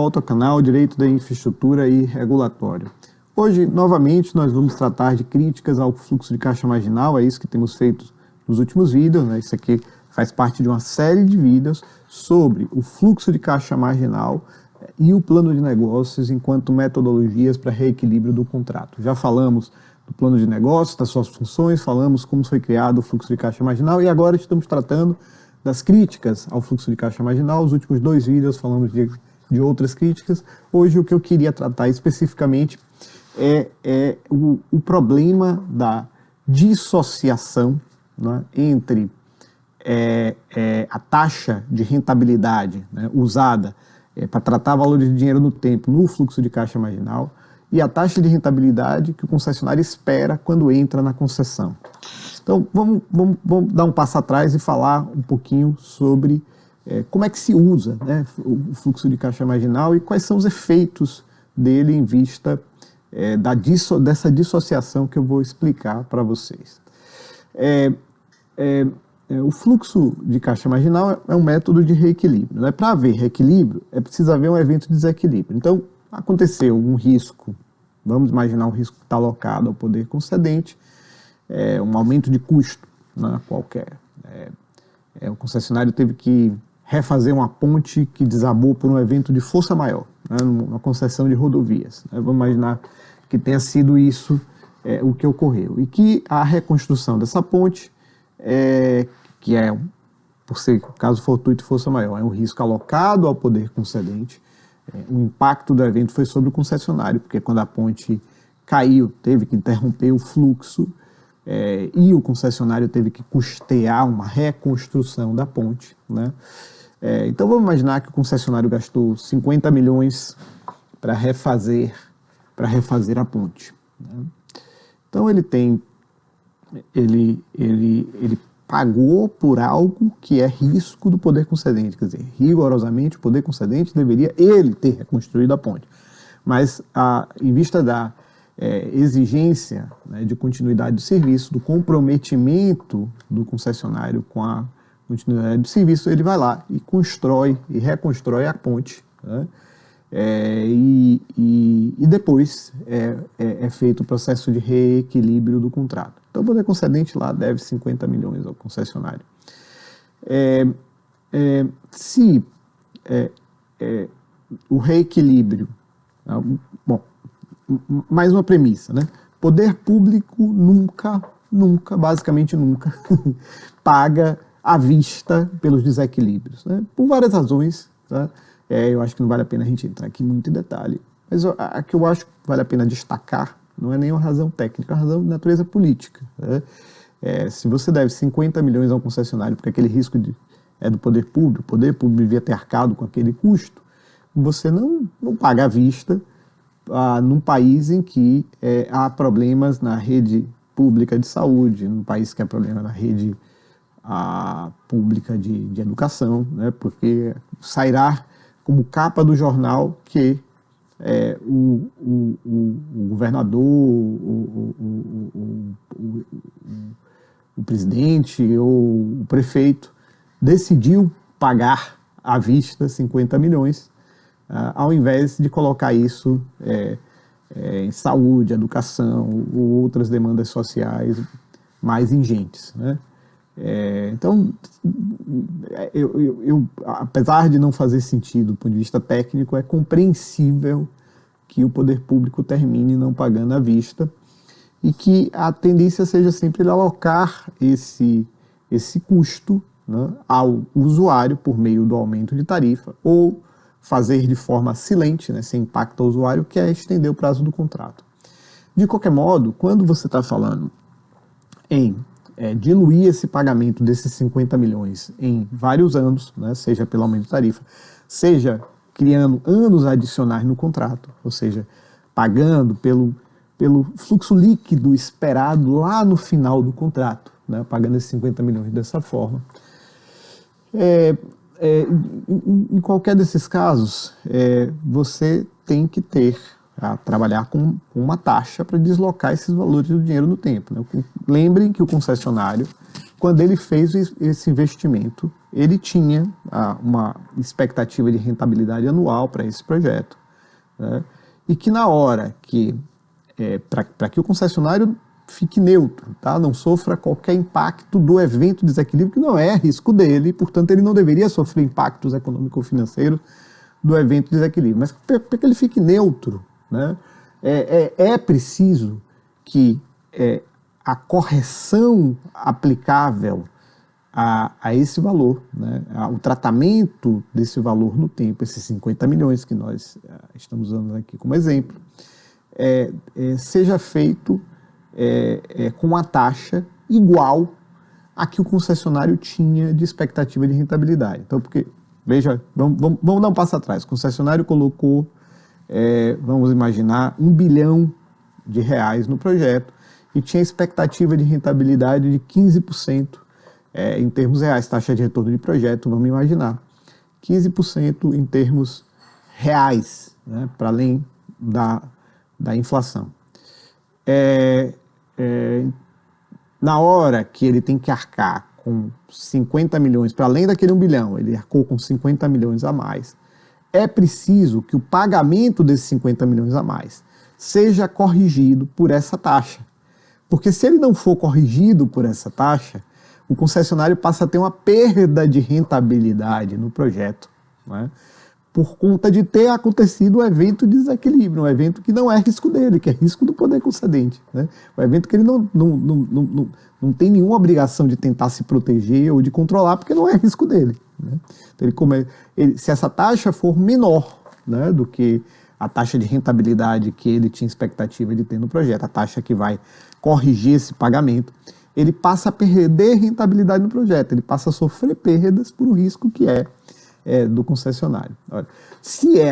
volta ao canal Direito da Infraestrutura e Regulatório. Hoje, novamente, nós vamos tratar de críticas ao fluxo de caixa marginal, é isso que temos feito nos últimos vídeos, né? Isso aqui faz parte de uma série de vídeos sobre o fluxo de caixa marginal e o plano de negócios enquanto metodologias para reequilíbrio do contrato. Já falamos do plano de negócios, das suas funções, falamos como foi criado o fluxo de caixa marginal e agora estamos tratando das críticas ao fluxo de caixa marginal. Os últimos 2 vídeos falamos de outras críticas. Hoje o que eu queria tratar especificamente é o problema da dissociação, né, entre a taxa de rentabilidade, né, usada para tratar valores de dinheiro no tempo no fluxo de caixa marginal e a taxa de rentabilidade que o concessionário espera quando entra na concessão. Então, vamos dar um passo atrás e falar um pouquinho sobre como é que se usa, né, o fluxo de caixa marginal e quais são os efeitos dele em vista dessa dissociação que eu vou explicar para vocês. O fluxo de caixa marginal é um método de reequilíbrio, né? Para haver reequilíbrio, é preciso haver um evento de desequilíbrio. Então, aconteceu um risco, vamos imaginar um risco que está alocado ao poder concedente, um aumento de custo, né, qualquer. O concessionário teve que refazer uma ponte que desabou por um evento de força maior, né, numa concessão de rodovias. Né? Vamos imaginar que tenha sido isso o que ocorreu. E que a reconstrução dessa ponte, que por ser caso fortuito força maior, é um risco alocado ao poder concedente. O impacto do evento foi sobre o concessionário, porque quando a ponte caiu, teve que interromper o fluxo, e o concessionário teve que custear uma reconstrução da ponte, né? Então vamos imaginar que o concessionário gastou 50 milhões para refazer a ponte, né? Então ele pagou por algo que é risco do poder concedente, quer dizer, rigorosamente o poder concedente deveria ele ter reconstruído a ponte, mas em vista da exigência, né, de continuidade do serviço, do comprometimento do concessionário com a continuidade do serviço, ele vai lá e constrói e reconstrói a ponte, né, e depois é feito o processo de reequilíbrio do contrato. Então o poder concedente lá deve 50 milhões ao concessionário. Se o reequilíbrio, bom, mais uma premissa, né? Poder público nunca, basicamente nunca, paga à vista pelos desequilíbrios, né? Por várias razões, tá? Eu acho que não vale a pena a gente entrar aqui muito em detalhe, mas a que eu acho que vale a pena destacar não é nem uma razão técnica, é uma razão de natureza política, né? Se você deve 50 milhões ao concessionário porque aquele risco é do poder público, o poder público devia ter arcado com aquele custo, você não paga à vista num país em que há problemas na rede pública de saúde, num país que há problema na rede pública de educação, né? Porque sairá como capa do jornal que o governador, o presidente ou o prefeito decidiu pagar à vista 50 milhões, ao invés de colocar isso em saúde, educação ou outras demandas sociais mais ingentes, né? Então, apesar de não fazer sentido do ponto de vista técnico, é compreensível que o poder público termine não pagando à vista e que a tendência seja sempre ele alocar esse custo, né, ao usuário por meio do aumento de tarifa ou fazer de forma silente, né, sem impacto ao usuário, que é estender o prazo do contrato. De qualquer modo, quando você está falando em diluir esse pagamento desses 50 milhões em vários anos, né, seja pelo aumento de tarifa, seja criando anos adicionais no contrato, ou seja, pagando pelo fluxo líquido esperado lá no final do contrato, né, pagando esses 50 milhões dessa forma. Em qualquer desses casos, você tem que trabalhar com uma taxa para deslocar esses valores do dinheiro no tempo, né? Lembrem que o concessionário quando ele fez esse investimento, ele tinha uma expectativa de rentabilidade anual para esse projeto, né? E que na hora que, para que o concessionário fique neutro, tá? Não sofra qualquer impacto do evento de desequilíbrio, que não é risco dele, portanto ele não deveria sofrer impactos econômico-financeiros do evento de desequilíbrio, mas para que ele fique neutro, né? É preciso que a correção aplicável a esse valor, né, o tratamento desse valor no tempo, esses 50 milhões que nós estamos usando aqui como exemplo, seja feito com uma taxa igual a que o concessionário tinha de expectativa de rentabilidade. Então, porque, veja, vamos dar um passo atrás. O concessionário colocou, vamos imaginar, R$1 bilhão no projeto e tinha expectativa de rentabilidade de 15%, em termos reais, taxa de retorno de projeto, vamos imaginar. 15% em termos reais, né, para além da inflação. Na hora que ele tem que arcar com 50 milhões, para além daquele 1 bilhão, ele arcou com 50 milhões a mais, é preciso que o pagamento desses 50 milhões a mais seja corrigido por essa taxa. Porque se ele não for corrigido por essa taxa, o concessionário passa a ter uma perda de rentabilidade no projeto, né? Por conta de ter acontecido um evento de desequilíbrio, um evento que não é risco dele, que é risco do poder concedente, né? Um evento que ele não tem nenhuma obrigação de tentar se proteger ou de controlar, porque não é risco dele, né? Então se essa taxa for menor, né, do que a taxa de rentabilidade que ele tinha expectativa de ter no projeto, a taxa que vai corrigir esse pagamento, ele passa a perder rentabilidade no projeto, ele passa a sofrer perdas por um risco que é do concessionário. Olha, se é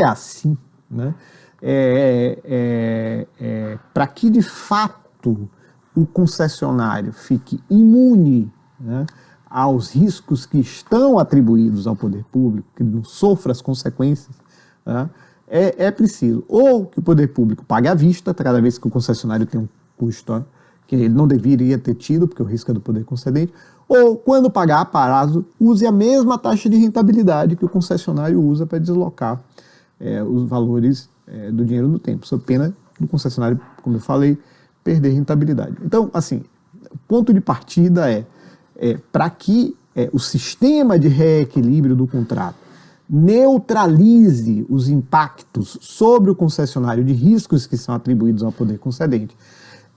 assim, né, para que de fato o concessionário fique imune, né, aos riscos que estão atribuídos ao poder público, que não sofra as consequências, né, é preciso ou que o poder público pague à vista cada vez que o concessionário tem um custo que ele não deveria ter tido, porque o risco é do poder concedente, ou, quando pagar a prazo, use a mesma taxa de rentabilidade que o concessionário usa para deslocar os valores do dinheiro no tempo, sob pena do concessionário, como eu falei, perder rentabilidade. Então, assim, o ponto de partida para que o sistema de reequilíbrio do contrato neutralize os impactos sobre o concessionário de riscos que são atribuídos ao poder concedente,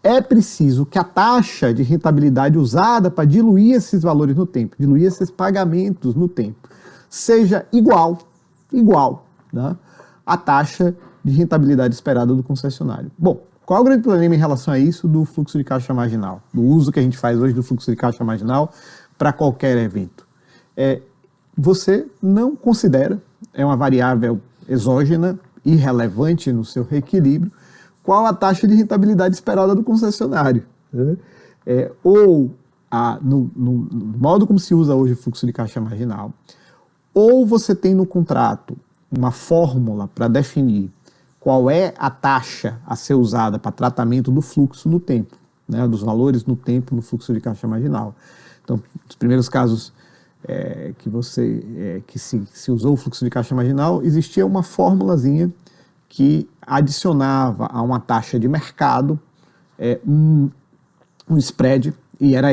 é preciso que a taxa de rentabilidade usada para diluir esses valores no tempo, diluir esses pagamentos no tempo, seja igual, né, à taxa de rentabilidade esperada do concessionário. Bom, qual é o grande problema em relação a isso do fluxo de caixa marginal, do uso que a gente faz hoje do fluxo de caixa marginal para qualquer evento? Você não considera, é uma variável exógena, irrelevante no seu reequilíbrio, qual a taxa de rentabilidade esperada do concessionário, né? No modo como se usa hoje o fluxo de caixa marginal, ou você tem no contrato uma fórmula para definir qual é a taxa a ser usada para tratamento do fluxo no tempo, né, dos valores no tempo no fluxo de caixa marginal. Então, nos primeiros casos que se usou o fluxo de caixa marginal, existia uma formulazinha que adicionava a uma taxa de mercado um spread, e era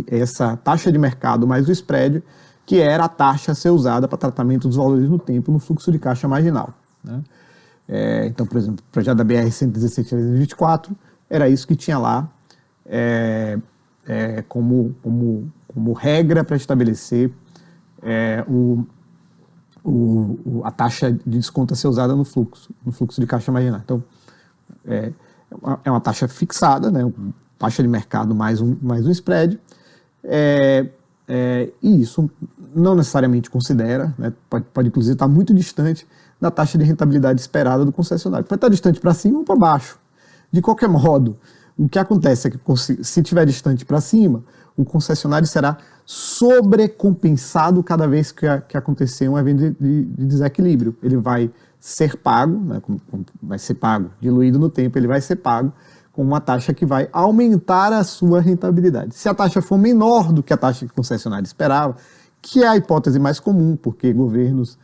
essa taxa de mercado mais o spread que era a taxa a ser usada para tratamento dos valores no tempo no fluxo de caixa marginal, né? Então, por exemplo, o projeto da BR-116/2024 era isso que tinha lá como regra para estabelecer a taxa de desconto a ser usada no fluxo de caixa marginal. Então, é uma taxa fixada, né, taxa de mercado mais um spread, e isso não necessariamente considera, né, pode inclusive estar muito distante da taxa de rentabilidade esperada do concessionário. Pode estar distante para cima ou para baixo. De qualquer modo, o que acontece é que se estiver distante para cima, o concessionário será sobrecompensado cada vez que acontecer um evento de desequilíbrio. Ele vai ser pago, né, vai ser pago, diluído no tempo, ele vai ser pago como uma taxa que vai aumentar a sua rentabilidade. Se a taxa for menor do que a taxa que o concessionário esperava, que é a hipótese mais comum, porque governos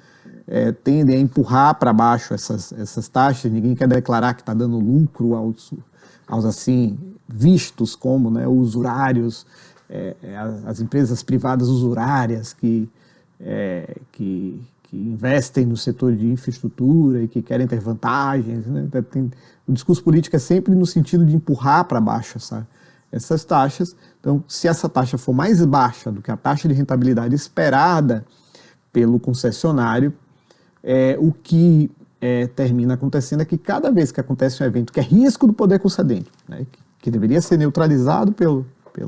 tendem a empurrar para baixo essas taxas, ninguém quer declarar que está dando lucro aos assim vistos como, né, usurários, as empresas privadas usurárias que investem no setor de infraestrutura e que querem ter vantagens, né? O discurso político é sempre no sentido de empurrar para baixo essas taxas. Então, se essa taxa for mais baixa do que a taxa de rentabilidade esperada pelo concessionário, o que termina acontecendo é que cada vez que acontece um evento que é risco do poder concedente, né, que deveria ser neutralizado pelo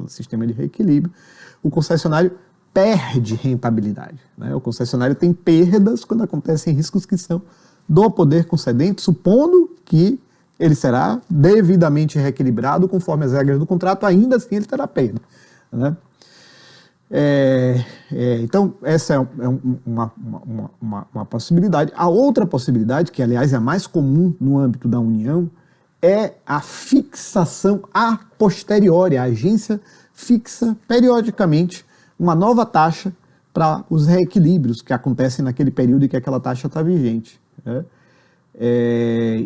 sistema de reequilíbrio, o concessionário perde rentabilidade, né? O concessionário tem perdas quando acontecem riscos que são do poder concedente, supondo que ele será devidamente reequilibrado conforme as regras do contrato, ainda assim ele terá perda, né? Então, essa é uma possibilidade. A outra possibilidade, que aliás é a mais comum no âmbito da União, é a fixação a posteriori. A agência fixa periodicamente uma nova taxa para os reequilíbrios que acontecem naquele período em que aquela taxa está vigente, né?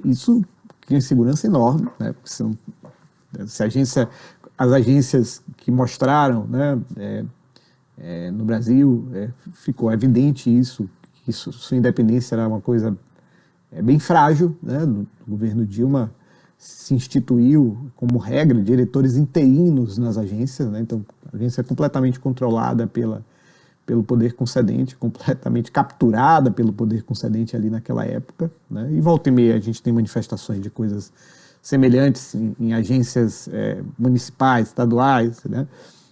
Isso cria insegurança enorme, né? Porque as agências que mostraram, né, no Brasil, ficou evidente isso, que sua independência era uma coisa bem frágil, né? No governo Dilma se instituiu como regra diretores interinos nas agências, né? Então a agência é completamente controlada pelo poder concedente, completamente capturada pelo poder concedente ali naquela época, né? E volta e meia a gente tem manifestações de coisas semelhantes em agências municipais, estaduais, né?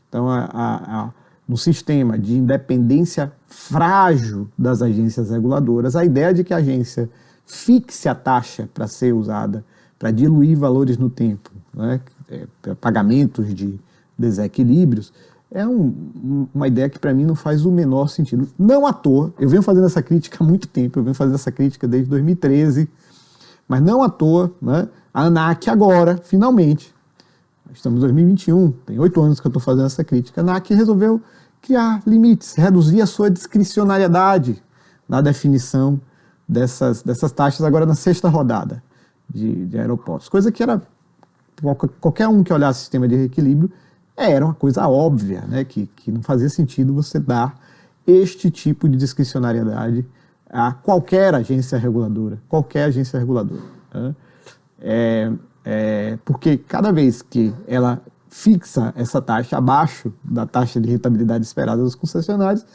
Então no sistema de independência frágil das agências reguladoras, a ideia de que a agência fixe a taxa para ser usada para diluir valores no tempo, né, pagamentos de desequilíbrios, é uma ideia que para mim não faz o menor sentido. Não à toa, eu venho fazendo essa crítica há muito tempo, eu venho fazendo essa crítica desde 2013, mas não à toa, né, a ANAC agora, finalmente, estamos em 2021, tem 8 anos que eu estou fazendo essa crítica, a ANAC resolveu criar limites, reduzir a sua discricionariedade na definição dessas taxas agora na 6ª rodada de aeroportos, coisa que era, qualquer um que olhasse o sistema de reequilíbrio, era uma coisa óbvia, né, que não fazia sentido você dar este tipo de discricionariedade a qualquer agência reguladora, né? Porque cada vez que ela fixa essa taxa abaixo da taxa de rentabilidade esperada dos concessionários,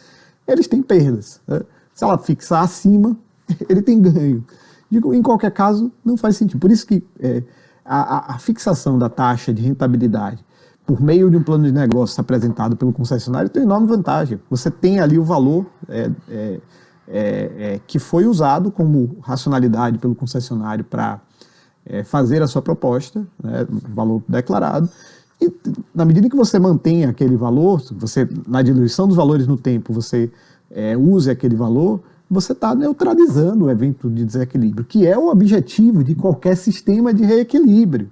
eles têm perdas, né? Se ela fixar acima, ele tem ganho. Digo, em qualquer caso, não faz sentido. Por isso que a fixação da taxa de rentabilidade por meio de um plano de negócio apresentado pelo concessionário tem enorme vantagem. Você tem ali o valor que foi usado como racionalidade pelo concessionário para fazer a sua proposta, né, valor declarado, e na medida que você mantém aquele valor, você, na diluição dos valores no tempo, você use aquele valor, você está neutralizando o evento de desequilíbrio, que é o objetivo de qualquer sistema de reequilíbrio,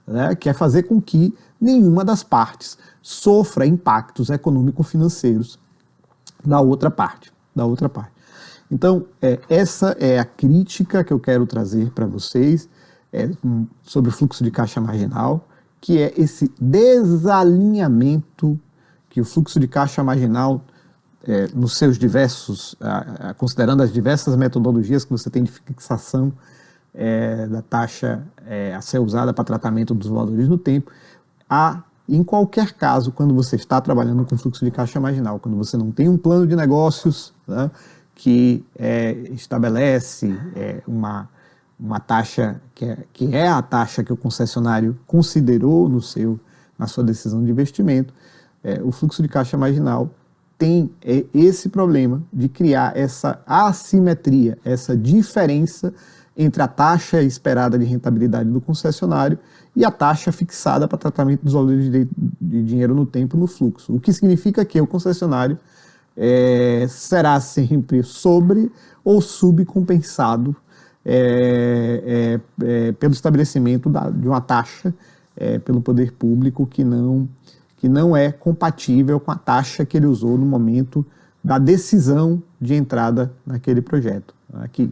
né, que é fazer com que nenhuma das partes sofra impactos econômico-financeiros da outra parte. Então, essa é a crítica que eu quero trazer para vocês sobre o fluxo de caixa marginal, que é esse desalinhamento que o fluxo de caixa marginal, nos seus diversos, considerando as diversas metodologias que você tem de fixação da taxa a ser usada para tratamento dos valores no tempo, em qualquer caso, quando você está trabalhando com fluxo de caixa marginal, quando você não tem um plano de negócios, né, que estabelece uma taxa que é a taxa que o concessionário considerou na sua decisão de investimento, o fluxo de caixa marginal tem esse problema de criar essa assimetria, essa diferença entre a taxa esperada de rentabilidade do concessionário e a taxa fixada para tratamento dos valores de dinheiro no tempo no fluxo. O que significa que o concessionário será sempre sobre ou subcompensado pelo estabelecimento de uma taxa pelo poder público que não é compatível com a taxa que ele usou no momento da decisão de entrada naquele projeto. Aqui,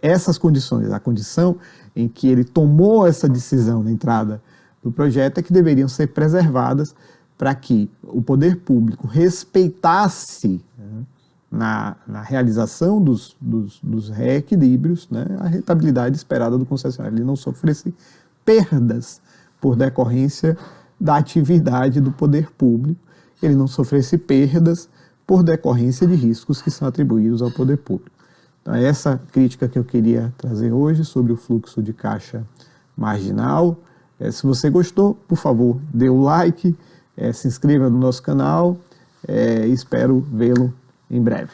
essas condições, a condição em que ele tomou essa decisão de entrada do projeto é que deveriam ser preservadas para que o poder público respeitasse, na realização dos reequilíbrios, a rentabilidade esperada do concessionário. Ele não sofresse perdas por decorrência da atividade do poder público, ele não sofresse perdas por decorrência de riscos que são atribuídos ao poder público. Então, é essa crítica que eu queria trazer hoje sobre o fluxo de caixa marginal. Se você gostou, por favor, dê o like, se inscreva no nosso canal e espero vê-lo em breve.